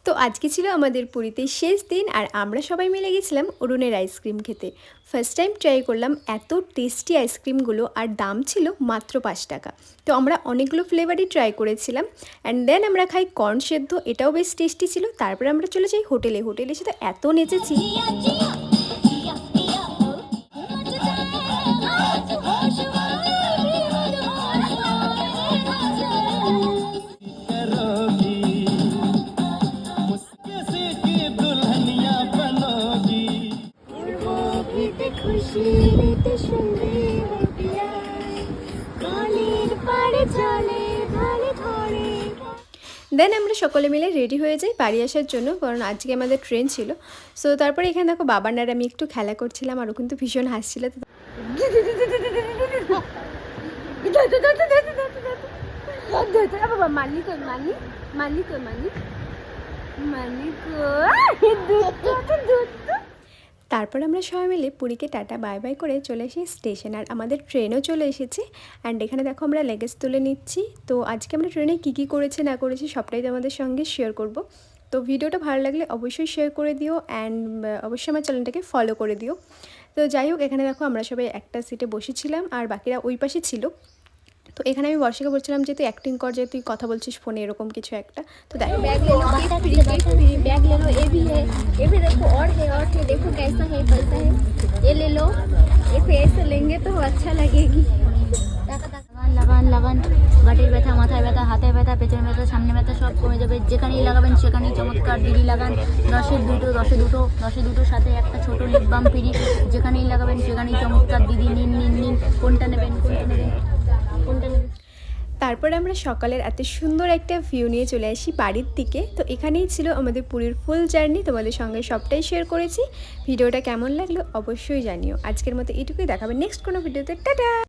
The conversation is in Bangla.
তো আজকে ছিল আমাদের পুরীতে শেষ দিন আর আমরা সবাই মিলে গেছিলাম অরুণের আইসক্রিম খেতে। ফার্স্ট টাইম ট্রাই করলাম এত টেস্টি আইসক্রিমগুলো, আর দাম ছিল মাত্র 5 টাকা। তো আমরা অনেকগুলো ফ্লেভারই ট্রাই করেছিলাম। অ্যান্ড দেন আমরা খাই কর্ন সেদ্ধ, এটাও বেশ টেস্টি ছিল। তারপরে আমরা চলে যাই হোটেলে এসে তো এত নেচেছি। দেন আমরা সকলে মিলে রেডি হয়ে যাই বাড়ি আসার জন্য, কারণ আজকে আমাদের ট্রেন ছিল। সো তারপরে এখানে দেখো বাবার আর আমি একটু খেলা করছিলাম, আর ও কিন্তু ভীষণ হাসছিল। তারপর আমরা সবাই মিলে পুরীকে টাটা বাই বাই করে চলে এসে স্টেশন, আর আমাদের ট্রেনও চলে এসেছে। অ্যান্ড এখানে দেখো আমরা লাগেজ তুলে নিচ্ছি। তো আজকে আমরা ট্রেনে কী করেছি না করেছি সবটাই তোমাদের সঙ্গে শেয়ার করব। তো ভিডিওটা ভালো লাগলে অবশ্যই শেয়ার করে দিও, অ্যান্ড অবশ্যই আমার চ্যানেলটাকে ফলো করে দিও। তো যাই হোক, এখানে দেখো আমরা সবাই একটা সিটে বসেছিলাম আর বাকিরা ওই পাশে ছিল। তো এখানে আমি বর্ষাকে বলছিলাম যে তুই অ্যাক্টিং কর, যে তুই কথা বলছিস ফোনে, এরকম কিছু একটা। তো দেখো बैग ले लो, बैग ले लो, ये भी देखो, और देखो कैसा है ये ले लो, ये फेस से लेंगे तो अच्छा लगेगी। লাগান লাগান, গাটির ব্যথা, মাথায় ব্যথা, হাতে ব্যথা, পেছনে ব্যথা, সামনে ব্যথা সব কমে যাবে। যেখানেই লাগাবেন সেখানেই চমৎকার। দিদি লাগান 10-এ 2 সাথে একটা ছোট লিপ বাম ফ্রি। যেখানেই লাগাবেন সেখানেই চমৎকার। দিদি নিন কোনটা নেবেন। তারপরে আমরা সকালের এত সুন্দর একটা ভিউ নিয়ে চলে আসি বাড়ির দিকে। তো এখানেই ছিল আমাদের পুরীর ফুল জার্নি, তোমাদের সঙ্গে সবটাই শেয়ার করেছি। ভিডিওটা কেমন লাগলো অবশ্যই জানিও। আজকের মতো এটুকুই, দেখাবে নেক্সট কোনো ভিডিওতে। টাটা।